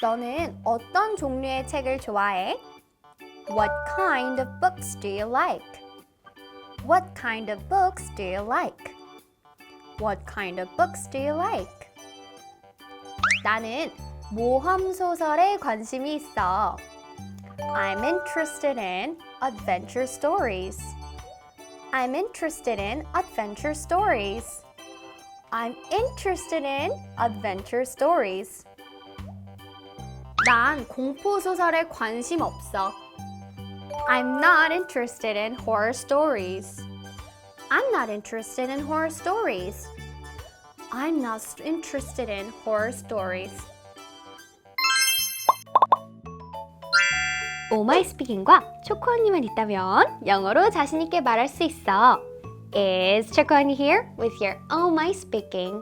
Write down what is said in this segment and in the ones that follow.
너는 어떤 종류의 책을 좋아해? What kind of books do you like? What kind of books do you like? What kind of books do you like? 나는 모험 소설에 관심이 있어. I'm interested in adventure stories. I'm interested in adventure stories. I'm interested in adventure stories. 난 공포 소설에 관심 없어. I'm not interested in horror stories. I'm not interested in horror stories. I'm not interested in horror stories. 오마이 스피킹과 초코언니만 있다면 영어로 자신있게 말할 수 있어. Is 초코언니 here with your Oh My Speaking.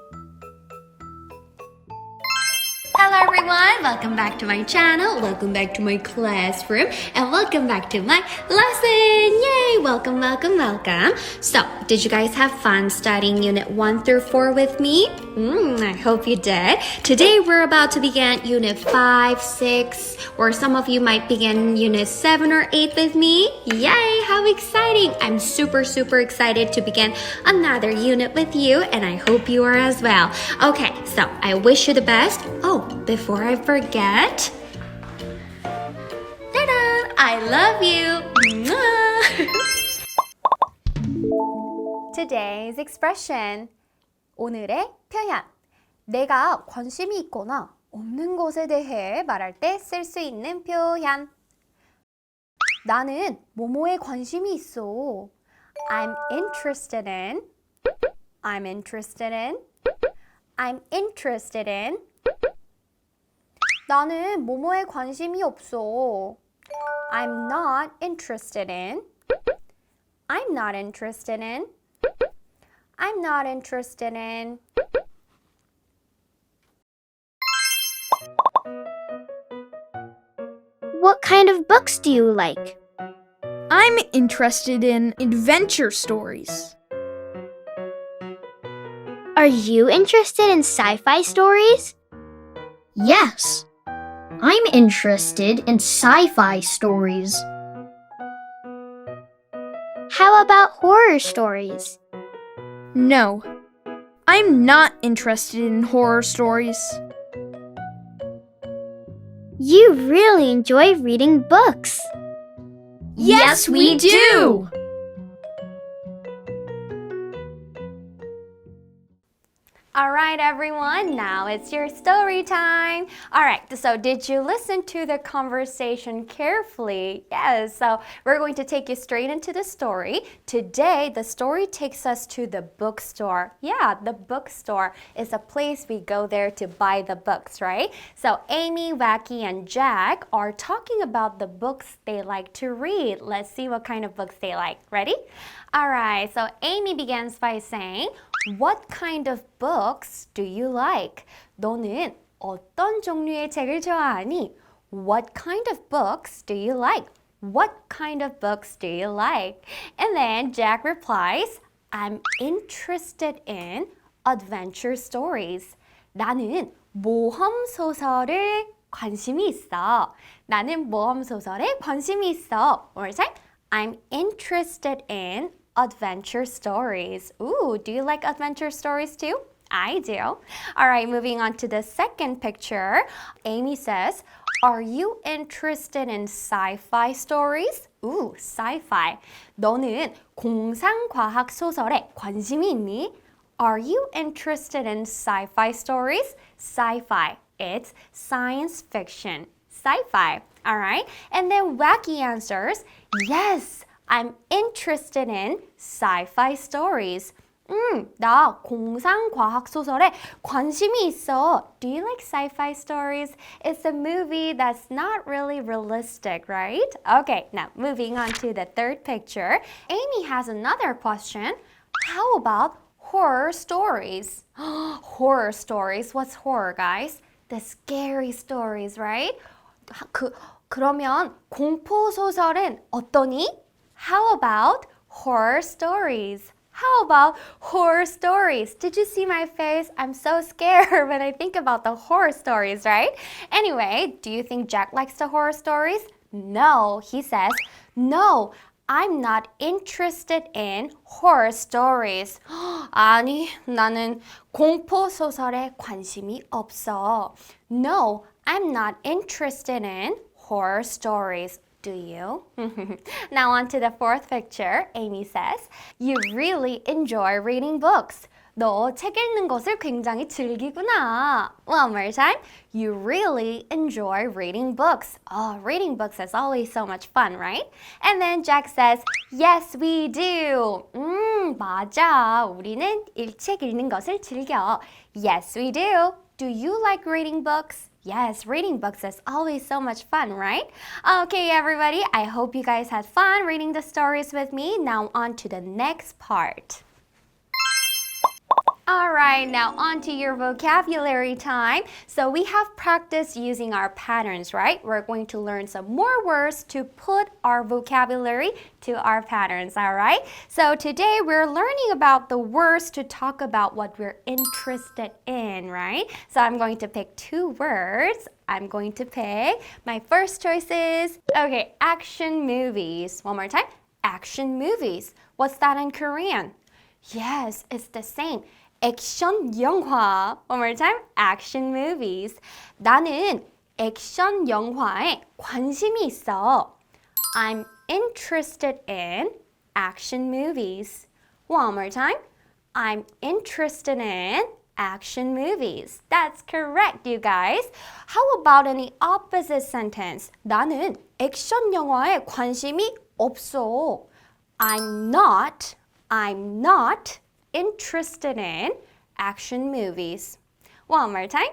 Hello everyone, welcome back to my channel, welcome back to my classroom, and welcome back to my lesson! Yay! Welcome, welcome, welcome. So, did you guys have fun studying Unit 1 through 4 with me? I hope you did. Today we're about to begin Unit 5, 6, or some of you might begin Unit 7 or 8 with me. Yay! How exciting! I'm super excited to begin another unit with you, and I hope you are as well. Okay, so I wish you the best. Oh, before I forget, ta-da! I love you! Today's expression. 오늘의 표현. 내가 관심이 있거나 없는 것에 대해 말할 때 쓸 수 있는 표현. 나는 뭐뭐에 관심이 있어. I'm interested in. I'm interested in. I'm interested in. 나는 뭐뭐에 관심이 없어. I'm not interested in. I'm not interested in. I'm not interested in. What kind of books do you like? I'm interested in adventure stories. Are you interested in sci-fi stories? Yes, I'm interested in sci-fi stories. How about horror stories? No, I'm not interested in horror stories. You really enjoy reading books. Yes, we do! Alright everyone, now it's your story time. Alright, so did you listen to the conversation carefully? Yes, so we're going to take you straight into the story. Today, the story takes us to the bookstore. Yeah, the bookstore is a place we go there to buy the books, right? So Amy, Wacky, and Jack are talking about the books they like to read. Let's see what kind of books they like. Ready? Alright, so Amy begins by saying, What kind of books do you like? 너는 어떤 종류의 책을 좋아하니? What kind of books do you like? What kind of books do you like? And then Jack replies, I'm interested in adventure stories. 나는 모험 소설에 관심이 있어. 나는 모험 소설에 관심이 있어. One more time. I'm interested in adventure stories. Ooh, do you like adventure stories too? I do. All right, moving on to the second picture. Amy says, Are you interested in sci-fi stories? Ooh, sci-fi. 너는 공상과학 소설에 관심이 있니? Are you interested in sci-fi stories? Sci-fi. It's science fiction. Sci-fi. All right. And then Wacky answers, Yes, I'm interested in sci-fi stories. 나 공상과학 소설에 관심이 있어. Do you like sci-fi stories? It's a movie that's not really realistic, right? Okay, now moving on to the third picture. Amy has another question. How about horror stories? Horror stories. What's horror, guys? The scary stories, right? 그러면 공포 소설은 어떠니? How about horror stories? How about horror stories? Did you see my face? I'm so scared when I think about the horror stories, right? Anyway, do you think Jack likes the horror stories? No, he says, no, I'm not interested in horror stories. 아니, 나는 공포 소설에 관심이 없어. No, I'm not interested in horror stories. Do you? Now on to the fourth picture. Amy says, you really enjoy reading books. 너 책 읽는 것을 굉장히 즐기구나. One more time. You really enjoy reading books. Oh, reading books is always so much fun, right? And then Jack says, yes, we do. 맞아. 우리는 책 읽는 것을 즐겨. Yes, we do. Do you like reading books? Yes, reading books is always so much fun, right? Okay, everybody, I hope you guys had fun reading the stories with me. Now on to the next part. All right, now on to your vocabulary time. So we have practiced using our patterns, right? We're going to learn some more words to put our vocabulary to our patterns, all right? So today we're learning about the words to talk about what we're interested in, right? So I'm going to pick two words. I'm going to pick, my first choice is, okay, action movies. One more time, action movies. What's that in Korean? Yes, it's the same. 액션 영화. One more time. Action movies. 나는 액션 영화에 관심이 있어. I'm interested in action movies. One more time. I'm interested in action movies. That's correct, you guys. How about any opposite sentence? 나는 액션 영화에 관심이 없어. I'm not interested in action movies. One more time.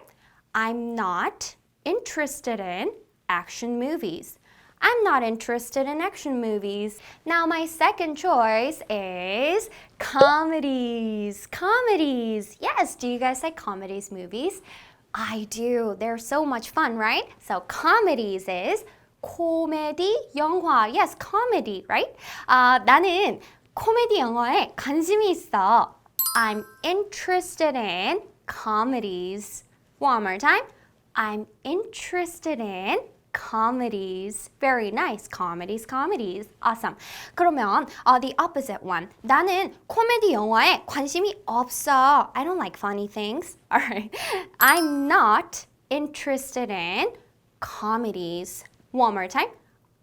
I'm not interested in action movies. I'm not interested in action movies. Now my second choice is comedies. Comedies. Yes, do you guys like comedies movies? I do. They're so much fun, right? So comedies is 코미디 영화. Yes, comedy, right? 나는 코미디 영화에 관심이 있어. I'm interested in comedies. One more time. I'm interested in comedies. Very nice. Comedies, comedies. Awesome. 그러면 the opposite one. 나는 코미디 영화에 관심이 없어. I don't like funny things. Alright. I'm not interested in comedies. One more time.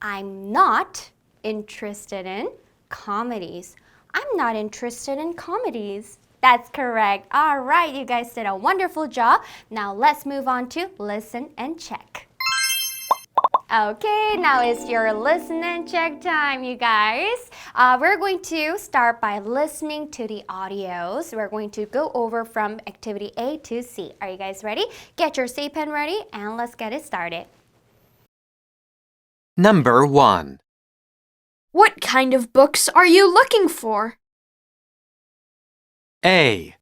I'm not interested in comedies. I'm not interested in comedies. That's correct. All right, you guys did a wonderful job. Now let's move on to listen and check. Okay, now it's your listen and check time, you guys. We're going to start by listening to the audios. We're going to go over from activity A to C. Are you guys ready? Get your C pen ready and let's get it started. Number 1. What kind of books are you looking for? A.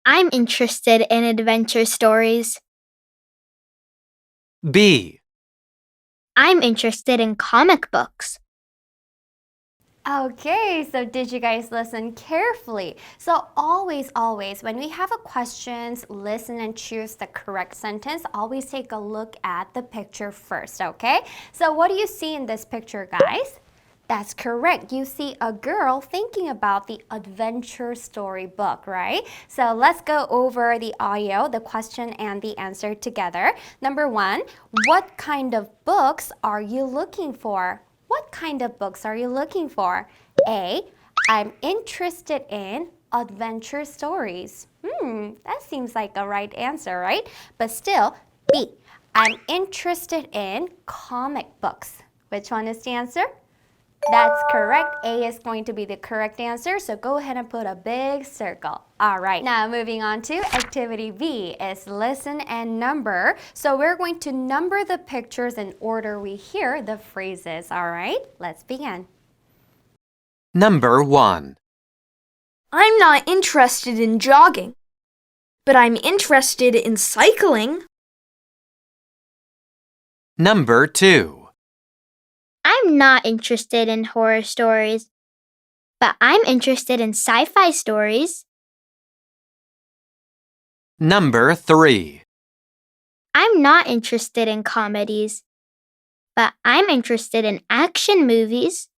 I'm interested in adventure stories. B. I'm interested in comic books. Okay, so did you guys listen carefully? So always, when we have a questions, listen and choose the correct sentence. Always take a look at the picture first, okay? So what do you see in this picture, guys? That's correct. You see a girl thinking about the adventure story book, right? So let's go over the audio, the question and the answer together. Number 1, what kind of books are you looking for? What kind of books are you looking for? A, I'm interested in adventure stories. That seems like a right answer, right? But still, B, I'm interested in comic books. Which one is the answer? That's correct. A is going to be the correct answer, so go ahead and put a big circle. All right, now moving on to activity B is listen and number. So we're going to number the pictures in order we hear the phrases, all right? Let's begin. Number 1. I'm not interested in jogging, but I'm interested in cycling. Number 2. I'm not interested in horror stories, but I'm interested in sci-fi stories. Number 3. I'm not interested in comedies, but I'm interested in action movies.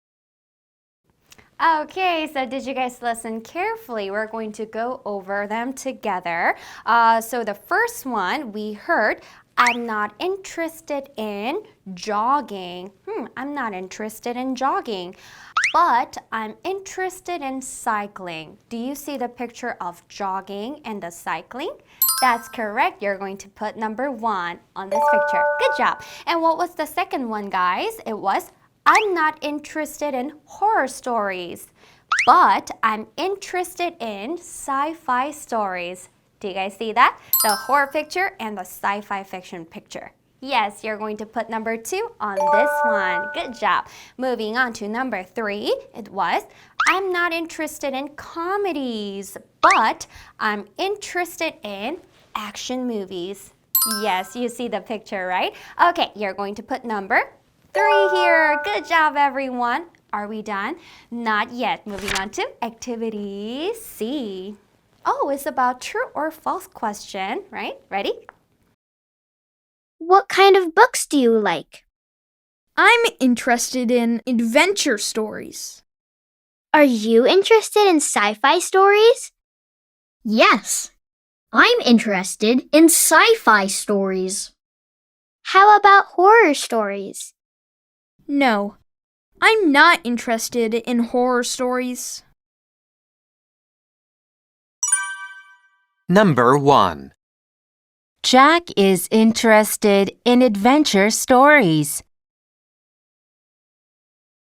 Okay, so did you guys listen carefully? We're going to go over them together. So the first one we heard, I'm not interested in jogging. I'm not interested in jogging, but I'm interested in cycling. Do you see the picture of jogging and the cycling? That's correct. You're going to put number 1 on this picture. Good job. And what was the second one, guys? It was, I'm not interested in horror stories, but I'm interested in sci-fi stories. Do you guys see that? The horror picture and the sci-fi fiction picture. Yes, you're going to put number 2 on this one. Good job. Moving on to number 3, it was, I'm not interested in comedies, but I'm interested in action movies. Yes, you see the picture, right? Okay, you're going to put number 3 here. Good job, everyone. Are we done? Not yet. Moving on to activity C. Oh, it's about true or false question, right? Ready? What kind of books do you like? I'm interested in adventure stories. Are you interested in sci-fi stories? Yes, I'm interested in sci-fi stories. How about horror stories? No, I'm not interested in horror stories. Number 1. Jack is interested in adventure stories.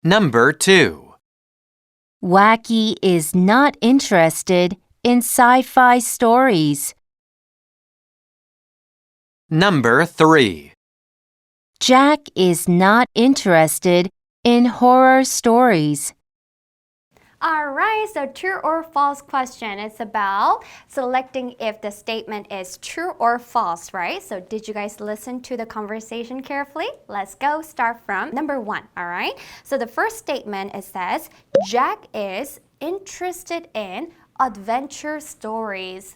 Number 2. Wacky is not interested in sci-fi stories. Number 3. Jack is not interested in horror stories. All right, so true or false question. It's about selecting if the statement is true or false, right? So did you guys listen to the conversation carefully? Let's go start from number 1, all right? So the first statement, it says, Jack is interested in adventure stories.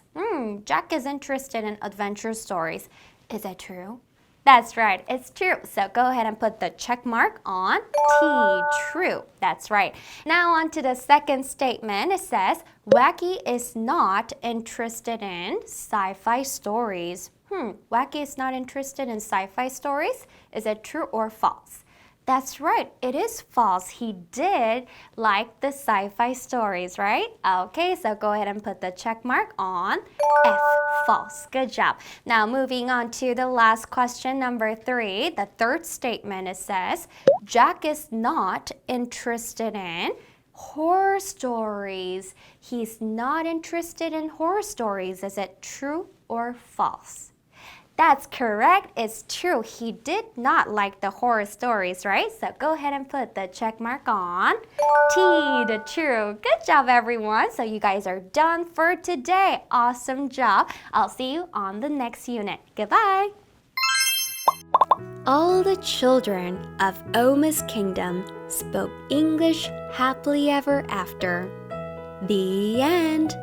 Jack is interested in adventure stories. Is that true? That's right, it's true. So go ahead and put the check mark on T, true. That's right. Now on to the second statement. It says, Wacky is not interested in sci-fi stories. Wacky is not interested in sci-fi stories. Is it true or false? That's right, it is false. He did like the sci-fi stories, right? Okay, so go ahead and put the check mark on F, false. Good job. Now moving on to the last question, number 3. The third statement, it says, Jack is not interested in horror stories. He's not interested in horror stories. Is it true or false? That's correct. It's true. He did not like the horror stories, right? So go ahead and put the check mark on T, the true. Good job, everyone. So you guys are done for today. Awesome job. I'll see you on the next unit. Goodbye. All the children of Oma's kingdom spoke English happily ever after. The end.